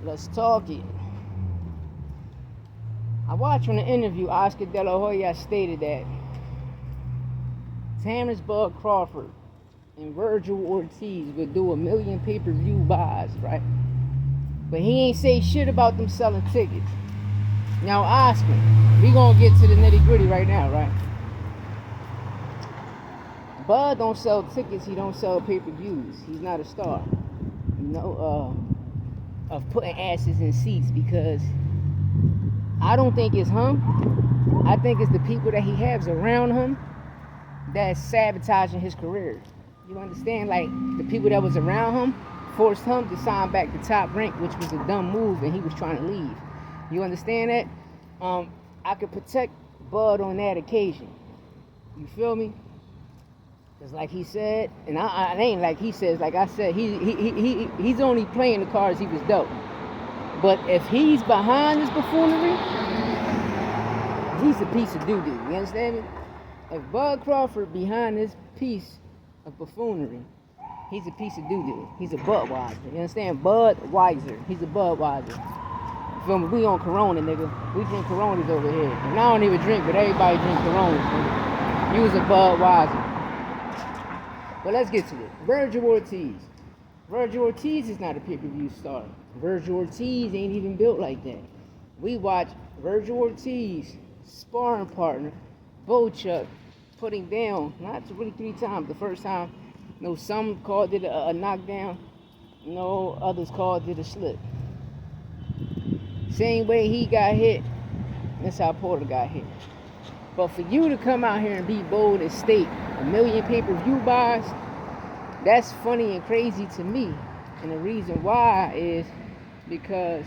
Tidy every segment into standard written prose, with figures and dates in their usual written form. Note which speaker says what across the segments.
Speaker 1: Let's talk it. I watched on the interview, Oscar De La Hoya stated that Harrisburg Crawford and Vergil Ortiz would do 1 million pay-per-view buys, right? But he ain't say shit about them selling tickets. Now, Oscar, we gonna get to the nitty-gritty right now, right? Bud don't sell tickets, he don't sell pay-per-views. He's not a star. Of putting asses in seats, because I don't think it's him. I think it's the people that he has around him that's sabotaging his career. You understand? Like, the people that was around him forced him to sign back to Top Rank, which was a dumb move, and he was trying to leave. You understand that? I could protect Bud on that occasion. You feel me? Because like he said, and I ain't like he says, like I said, he's only playing the cards he was dealt. But if he's behind this buffoonery, he's a piece of doo-doo. You understand me? If Bud Crawford behind this piece of buffoonery, he's a piece of doo-doo. He's a Budweiser. You understand? Budweiser. He's a Budweiser. You feel me? We on Corona, nigga. We drink Coronas over here. And I don't even drink, but everybody drink Coronas, nigga. You was a Budweiser. But let's get to it. Vergil Ortiz. Vergil Ortiz is not a pay-per-view star. Vergil Ortiz ain't even built like that. We watched Vergil Ortiz, sparring partner, Bochuck, putting down, not really 3 times. The first time, some called it a knockdown. Others called it a slip. Same way he got hit, that's how Porter got hit. But for you to come out here and be bold and state 1 million pay-per-view buys, that's funny and crazy to me. And the reason why is because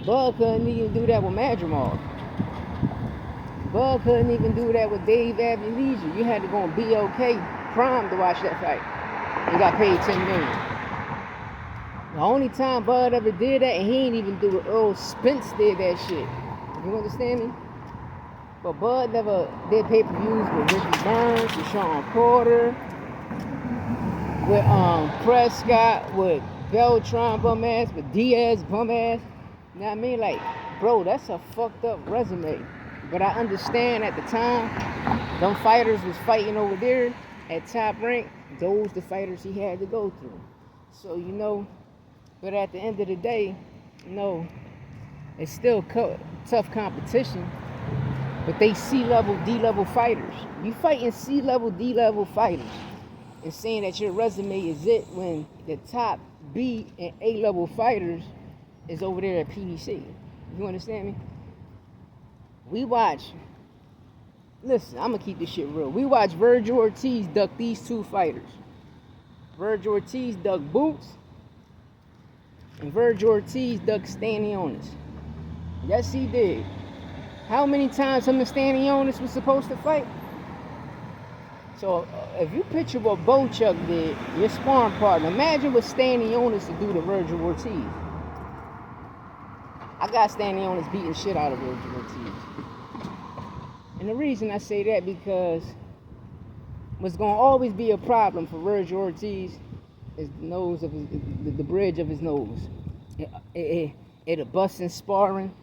Speaker 1: Bud couldn't even do that with Madrimal. Bud couldn't even do that with Dave Avilesia. You had to go on BOK Prime to watch that fight. And got paid $10 million. The only time Bud ever did that, and he ain't even do it, Earl Spence did that shit. You understand me? But Bud never did pay-per-views with Ricky Burns, with Sean Porter, with Prescott, with Beltran bum ass, with Diaz bum ass. You know what I mean? Like, bro, that's a fucked up resume. But I understand at the time, them fighters was fighting over there at Top Rank. Those the fighters he had to go through. So, but at the end of the day, it's still tough competition. But they C-level, D-level fighters. You fighting C-level, D-level fighters and saying that your resume is it when the top B and A-level fighters is over there at PVC. You understand me? Listen, I'm going to keep this shit real. We watch Vergil Ortiz duck these 2 fighters. Vergil Ortiz duck Boots, and Vergil Ortiz duck Stanionis. Yes, he did. How many times him and Stanionis was supposed to fight? So, if you picture what Bochuck did, your sparring partner, imagine what Stanionis to do to Vergil Ortiz. I got Stanionis beating shit out of Vergil Ortiz. And the reason I say that, because what's going to always be a problem for Vergil Ortiz is the nose of the bridge of his nose. It'll bust in sparring.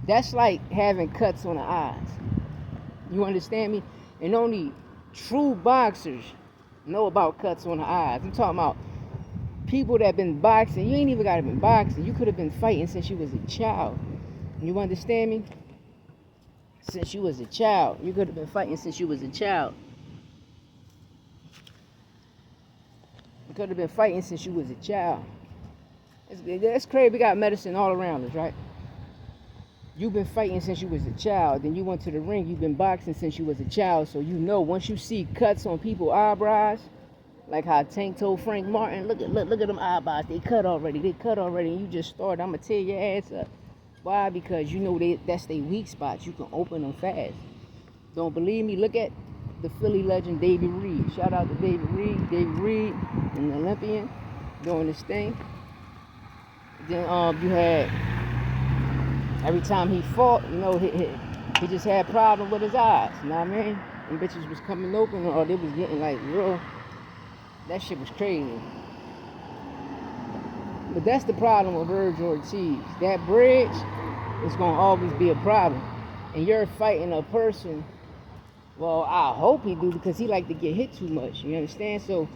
Speaker 1: That's like having cuts on the eyes. You understand me? And only true boxers know about cuts on the eyes. I'm talking about people that been boxing. You ain't even got to been boxing. You could have been fighting since you was a child. You understand me? Since you was a child. You could have been fighting since you was a child. You could have been fighting since you was a child. That's crazy. We got medicine all around us, right? You've been fighting since you was a child. Then you went to the ring. You've been boxing since you was a child. So once you see cuts on people's eyebrows, like how Tank told Frank Martin, look at them eyebrows. They cut already. And you just started. I'm going to tear your ass up. Why? Because that's their weak spots. You can open them fast. Don't believe me? Look at the Philly legend David Reed. Shout out to David Reed. David Reed, an Olympian, doing this thing. Then you had, every time he fought, he just had problems with his eyes. You know what I mean? Them bitches was coming open, or they was getting like real. That shit was crazy. But that's the problem with Vergil Ortiz. That bridge is gonna always be a problem. And you're fighting a person. Well, I hope he do because he like to get hit too much. You understand? So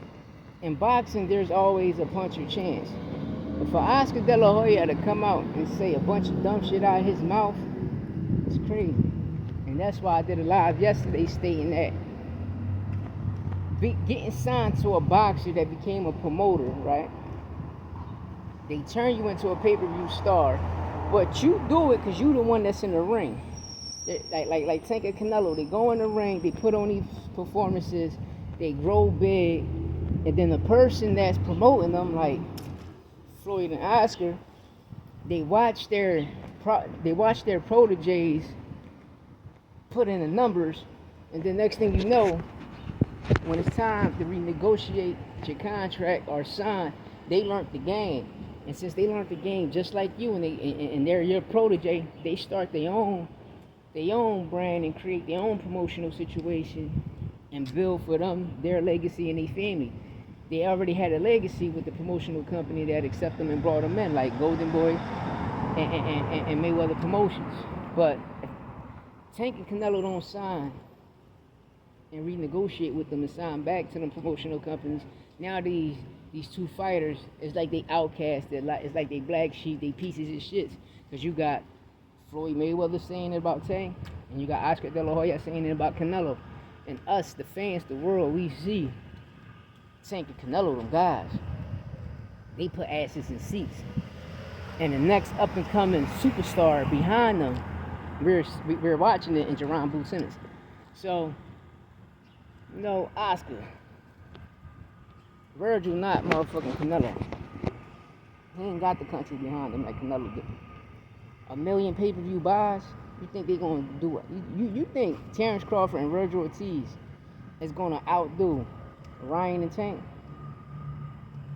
Speaker 1: in boxing, there's always a puncher chance. But for Oscar De La Hoya to come out and say a bunch of dumb shit out of his mouth, it's crazy. And that's why I did a live yesterday stating that getting signed to a boxer that became a promoter, right? They turn you into a pay-per-view star, but you do it because you the one that's in the ring. Like Tank and Canelo, they go in the ring, they put on these performances, they grow big, and then the person that's promoting them, like Floyd and Oscar, they watch their proteges put in the numbers, and then next thing you know, when it's time to renegotiate your contract or sign, they learned the game. And since they learned the game just like you, and they're your protege, they start their own brand and create their own promotional situation and build for them their legacy and their family. They already had a legacy with the promotional company that accepted them and brought them in, like Golden Boy and Mayweather Promotions. But if Tank and Canelo don't sign and renegotiate with them and sign back to them promotional companies, now these two fighters, it's like they outcast. It's like they black sheep, they pieces of shit. Because you got Floyd Mayweather saying it about Tank, and you got Oscar De La Hoya saying it about Canelo. And us, the fans, the world, we see Tank and Canelo, them guys, they put asses in seats. And the next up-and-coming superstar behind them, we're watching it in Jerron Boo Simmons. So, no, Oscar, Vergil not motherfucking Canelo. He ain't got the country behind him like Canelo did. 1 million pay-per-view buys, you think they gonna do it? You think Terrence Crawford and Vergil Ortiz is gonna outdo Ryan and Tank?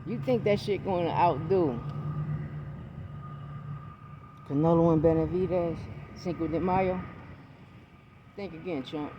Speaker 1: You think that shit gonna outdo Canelo and Benavidez, Cinco de Mayo? Think again, chump.